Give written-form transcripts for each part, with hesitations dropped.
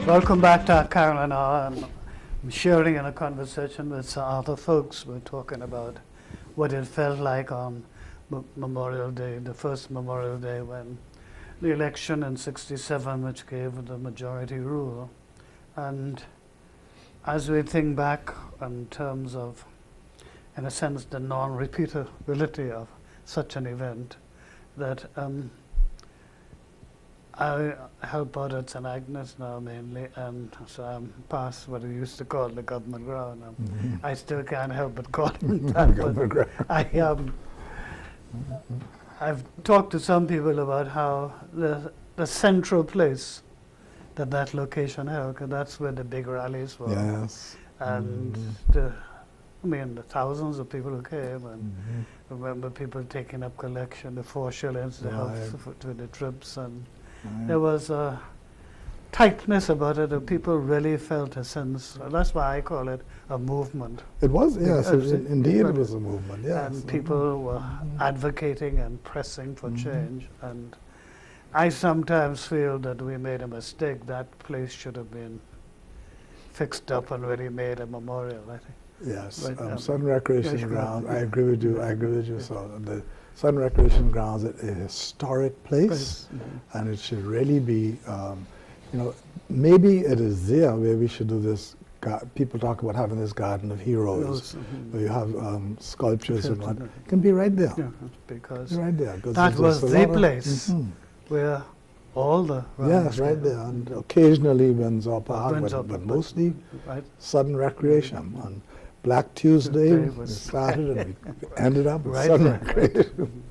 Welcome back to Carinine Hour. I'm sharing in a conversation with Sir Arthur Foulkes. We're talking about what it felt like on Memorial Day, the first Memorial Day, when the election in '67, which gave the majority rule. And as we think back in terms of, in a sense, the non-repeatability of such an event, that I help out at St. Agnes now mainly, and so I'm past what we used to call the government ground. I still can't help but call it that. Government ground. I've talked to some people about how the central place that location held, because that's where the big rallies were. Yes. And the thousands of people who came, and remember people taking up collection, the 4 shillings to help to the troops, and there was a tightness about it, and people really felt a sense. That's why I call it a movement. It was, yes, indeed it was a movement, yes. And people were advocating and pressing for change. And I sometimes feel that we made a mistake. That place should have been fixed up and really made a memorial, I think. Yes, Sun Recreation Grounds, I agree with you, So the Sun Recreation Grounds is a historic place, and it should really be, maybe it is there where we should do this. People talk about having this garden of heroes, where you have sculptures and what. It can be right there. Yeah, because right there. That was the place where all the yes, right there. And occasionally Windsor Park, but mostly Southern Recreation. On Black Tuesday, we started and we ended up with Southern Recreation.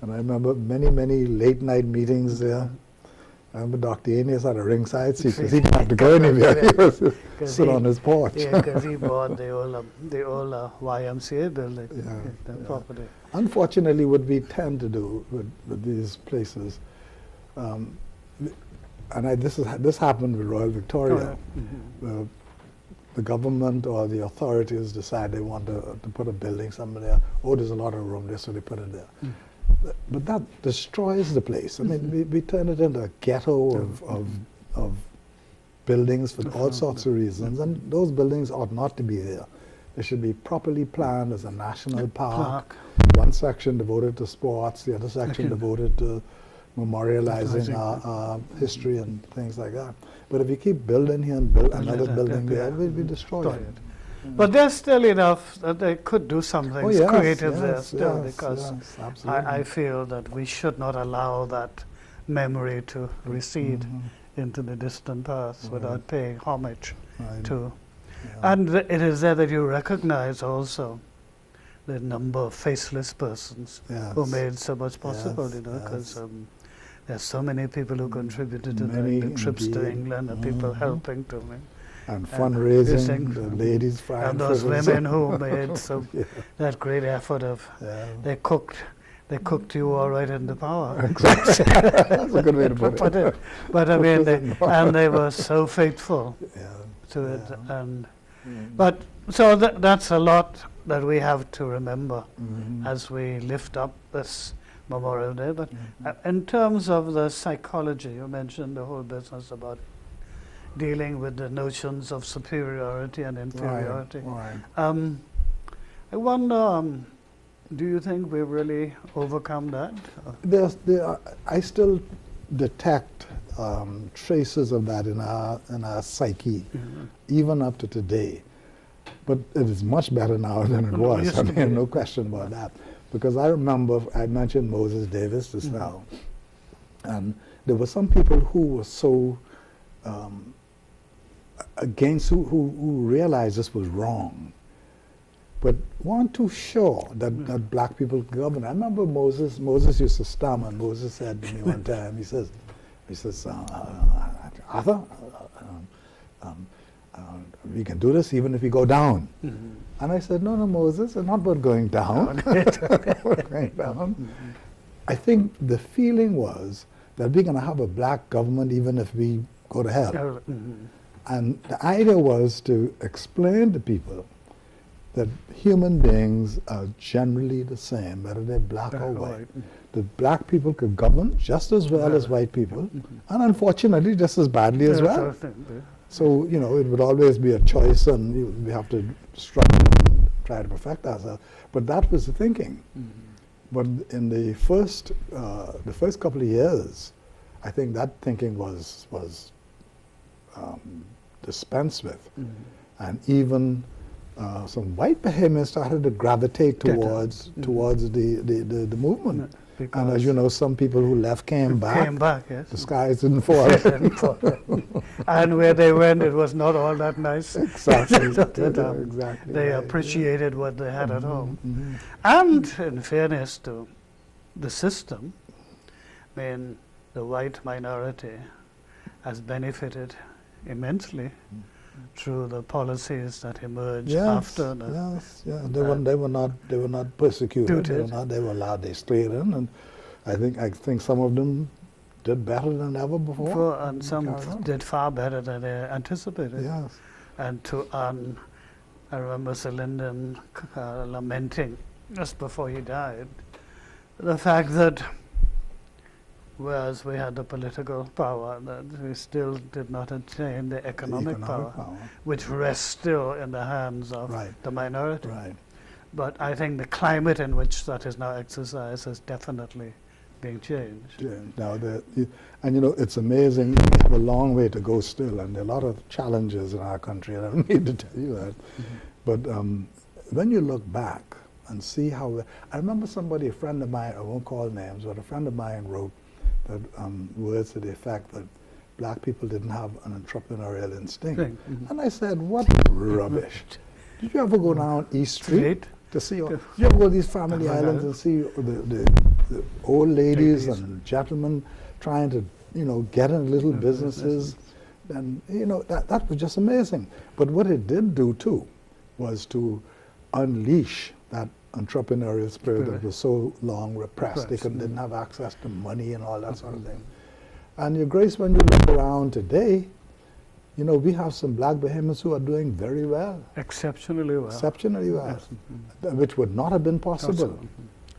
And I remember many late night meetings there. I remember Dr. Aeneas had a ringside seat because he didn't have to go anywhere. He was sit on his porch. Yeah, because he bought the old YMCA building, the property. Unfortunately, what we tend to do with these places, this happened with Royal Victoria. The government or the authorities decide they want to put a building somewhere there. Oh, there's a lot of room there, so they put it there. But that destroys the place. I mean, we turn it into a ghetto of buildings for all sorts of reasons, and those buildings ought not to be there. They should be properly planned as a national park. One section devoted to sports, the other section devoted to memorializing our history and things like that. But if you keep building here and build another building there, it will be destroyed. But there's still enough that they could do something creative there still, because I feel that we should not allow that memory to recede into the distant past without paying homage to. And it is there that you recognize also the number of faceless persons who made so much possible, because there's so many people who contributed to the trips to England, and people helping to me. And fundraising, the ladies frying. And those women who made that great effort of, they cooked you all right in the power. Exactly. That's a good way to put it. But I mean, they were so faithful to it. And but so that's a lot that we have to remember as we lift up this Memorial Day. But in terms of the psychology, you mentioned the whole business about dealing with the notions of superiority and inferiority. I wonder, do you think we've really overcome that? I still detect traces of that in our psyche, even up to today. But it is much better now than it was. I mean, no question about that. Because I remember, I mentioned Moses Davis just now, and there were some people who were so against, who realized this was wrong, but weren't too sure that black people could govern. I remember Moses used to stammer, and Moses said to me one time, he says, Arthur, we can do this even if we go down. And I said, no, Moses, it's not about going down. I think the feeling was that we're going to have a black government even if we go to hell. And the idea was to explain to people that human beings are generally the same, whether they're black or white. That black people could govern just as well as white people, and unfortunately just as badly as well. So, you know, it would always be a choice, and we have to struggle and try to perfect ourselves. But that was the thinking. But in the first couple of years, I think that thinking was dispensed with, and even some white Bahamians started to gravitate towards the movement. And as you know, some people who left came back. Yes. The skies didn't fall. And where they went, it was not all that nice. Exactly. Exactly. They appreciated what they had at home. And in fairness to the system, I mean, the white minority has benefited immensely through the policies that emerged after the they were not persecuted. They were allowed. They stayed in, and I think some of them did better than ever before. And some did far better than they anticipated. Yes. And I remember Sir Lyndon lamenting just before he died the fact that whereas we had the political power, that we still did not attain the economic power, which rests still in the hands of the minority. Right. But I think the climate in which that is now exercised is definitely being changed. Yeah. Now, and you know, it's amazing. We have a long way to go still, and there are a lot of challenges in our country, and I don't need to tell you that. But when you look back and see how, I remember a friend of mine, I won't call names, but a friend of mine wrote that words to the effect that black people didn't have an entrepreneurial instinct. And I said, what rubbish. Did you ever go down East Street to see, did you ever go to these family islands and see the old ladies and gentlemen trying to, you know, get in little businesses? And, you know, that was just amazing. But what it did do, too, was to unleash that entrepreneurial spirit that was so long repressed. They didn't have access to money and all that sort of thing. And Your Grace, when you look around today, you know, we have some black Bahamians who are doing very well. Exceptionally well. Exceptionally well. Which would not have been possible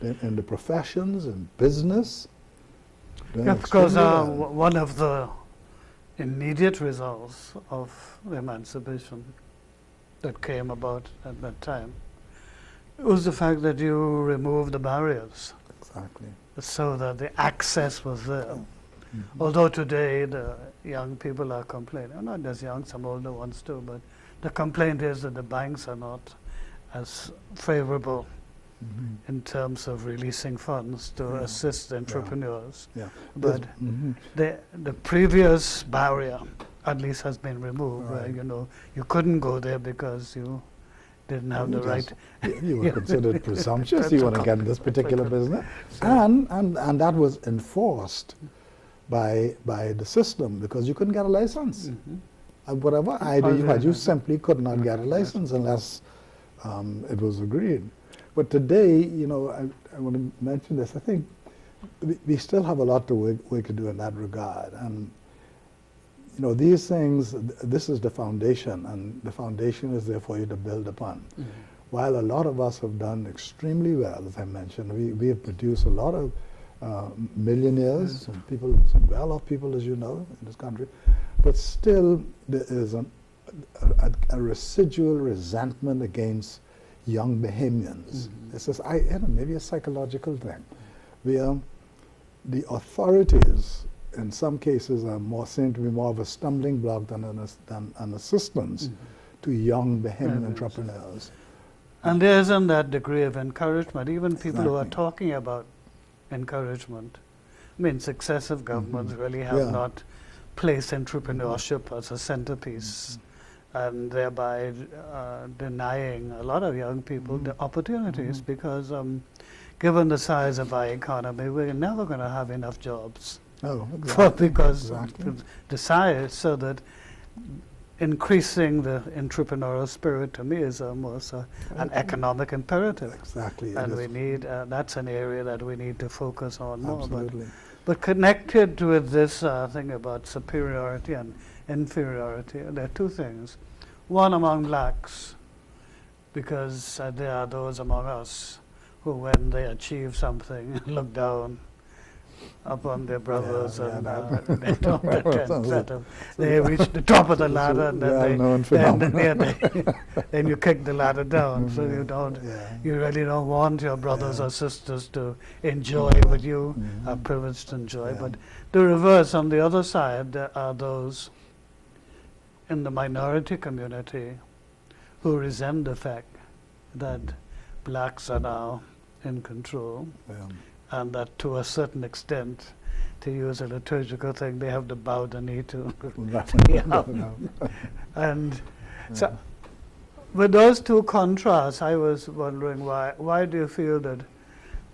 in the professions and business. Because one of the immediate results of the emancipation that came about at that time was the fact that you removed the barriers. Exactly. So that the access was there. Although today the young people are complaining, not just young, some older ones too, but the complaint is that the banks are not as favorable in terms of releasing funds to assist entrepreneurs. But the previous barrier at least has been removed, where, you know, you couldn't go there because you didn't have the right. You were considered presumptuous. You want to get in this particular business, and that was enforced by the system because you couldn't get a license. And whatever idea you had, you simply could not get a license unless it was agreed. But today, you know, I want to mention this. I think we still have a lot to work to do in that regard, and you know, these things, this is the foundation, and the foundation is there for you to build upon. While a lot of us have done extremely well, as I mentioned, we have produced a lot of millionaires, some people, some well-off people, as you know, in this country, but still there is a residual resentment against young Bahamians. This is, maybe a psychological thing, where the authorities in some cases seem to be more of a stumbling block than an assistance to young Bahamian entrepreneurs. And there isn't that degree of encouragement. Even people who are talking about encouragement, I mean, successive governments really have not placed entrepreneurship as a centerpiece, and thereby denying a lot of young people the opportunities, because given the size of our economy, we're never going to have enough jobs. Because the size, so that increasing the entrepreneurial spirit to me is almost an economic imperative. Exactly. And we need, that's an area that we need to focus on more. Absolutely. But connected with this thing about superiority and inferiority, there are two things. One, among blacks, because there are those among us who, when they achieve something, look down upon their brothers, and they don't attend that. They reach the top of the ladder, and then you kick the ladder down. So you really don't want your brothers or sisters to enjoy what you are privileged to enjoy. But the reverse, on the other side, there are those in the minority community who resent the fact that blacks are now in control. And that to a certain extent, to use a liturgical thing, they have to bow the knee to. And so, with those two contrasts, I was wondering why do you feel that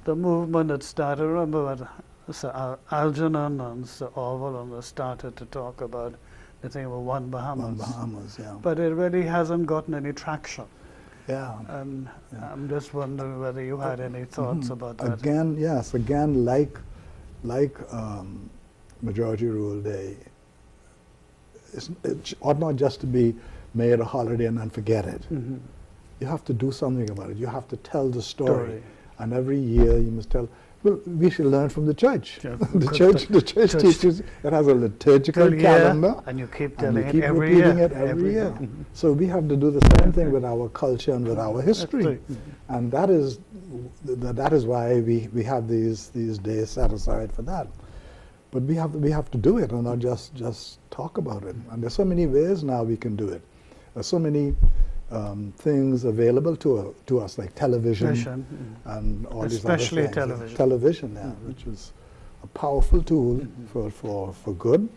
the movement that started, remember when Sir Algernon and Sir Orwell started to talk about the thing of One Bahamas, but it really hasn't gotten any traction. And I'm just wondering whether you had any thoughts about that. Again, like Majority Rule Day, it ought not just to be made a holiday and then forget it. You have to do something about it. You have to tell the story. And every year you must tell. Well, we should learn from the church. The church teaches. It has a liturgical calendar, and you keep telling it every year. So we have to do the same thing with our culture and with our history, and that is why we have these days set aside for that. But we have to do it, and not just talk about it. And there's so many ways now we can do it. There's so many things available to us, like television and all these other things. Especially television. Television, which is a powerful tool for good.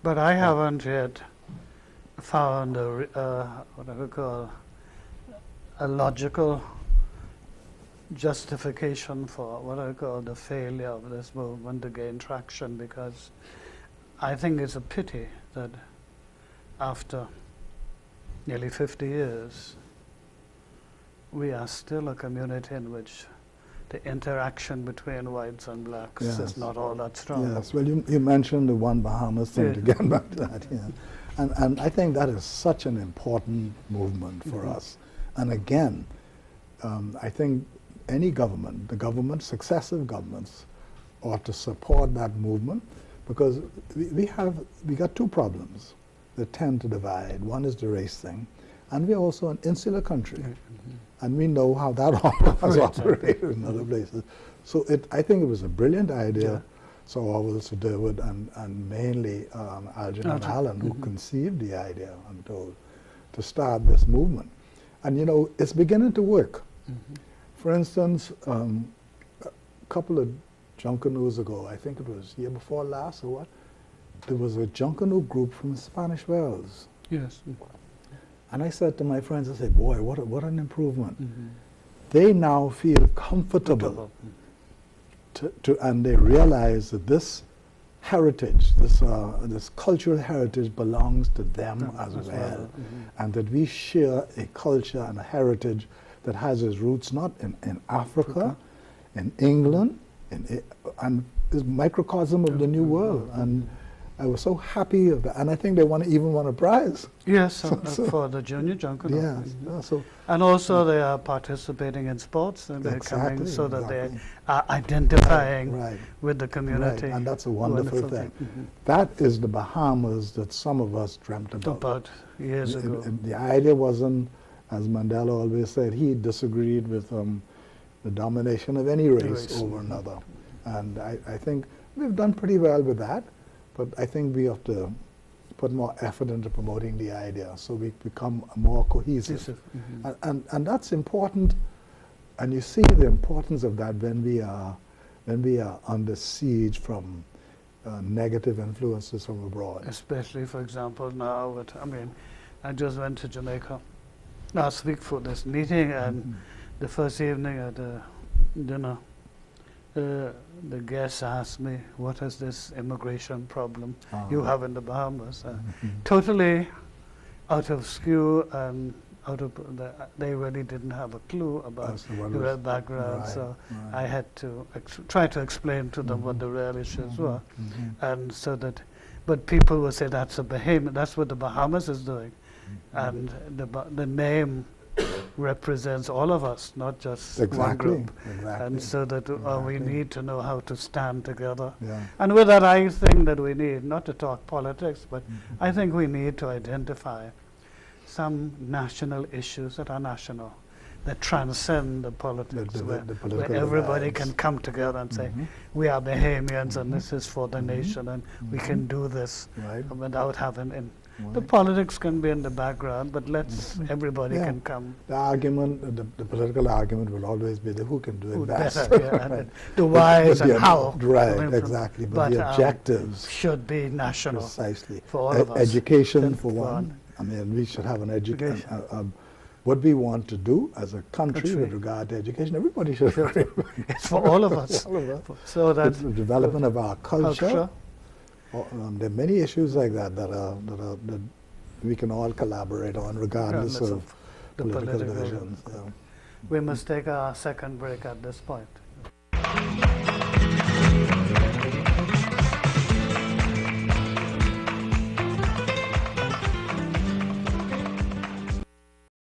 But I haven't yet found what I would call a logical justification for what I call the failure of this movement to gain traction, because I think it's a pity that after nearly 50 years, we are still a community in which the interaction between whites and blacks is not all that strong. Yes, well, you mentioned the One Bahamas thing, to get back to that, and I think that is such an important movement for us. And again, I think any government, successive governments, ought to support that movement, because we got two problems that tend to divide. One is the race thing, and we're also an insular country, and we know how that has operated in other places. So I think it was a brilliant idea, Sir Orwell, Sir Durwood, and mainly Algernon Allen, who conceived the idea, I'm told, to start this movement. And it's beginning to work. For instance, a couple of Junkanoo ago, I think it was year before last or what, there was a Junkanoo group from Spanish Wells. Yes. And I said to my friends, I said, boy, what an improvement. They now feel comfortable and they realize that this heritage, this cultural heritage belongs to them as well. And that we share a culture and a heritage that has its roots not in Africa, in England, and is microcosm of the New World. And I was so happy of that, and I think they even won a prize. Yes, for the junior Junkanoo. Yes, and also they are participating in sports, and they're coming so that they are identifying with the community. And that's a wonderful thing. That is the Bahamas that some of us dreamt about. Years ago. The idea wasn't, as Mandela always said, he disagreed with the domination of any race over another. And I think we've done pretty well with that. But I think we have to put more effort into promoting the idea so we become more cohesive. And that's important. And you see the importance of that when we are under siege from negative influences from abroad. Especially, for example, now I just went to Jamaica last week for this meeting, and the first evening at the dinner, the guest asked me, what is this immigration problem you have in the Bahamas? Totally out of skew and they really didn't have a clue about the background. I had to try to explain to them what the real issues were. And so but people will say that's what the Bahamas is doing. And the name represents all of us, not just one group. Exactly. And so that we need to know how to stand together. Yeah. And with that, I think that we need, not to talk politics, but I think we need to identify some national issues that are national, that transcend the politics, where everybody can come together and say, we are Bahamians and this is for the nation and we can do this without having... The politics can be in the background, but everybody can come. The argument, the political argument will always be who can do it best. Right. The whys and how. Right, exactly. But the objectives should be national. Precisely. For all of us. Education, for one. I mean, we should have an education. What we want to do as a country with regard to education, everybody should agree. It's for all of us. So that the development of our culture. There are many issues like that that we can all collaborate on, regardless of the political divisions. We must take our second break at this point.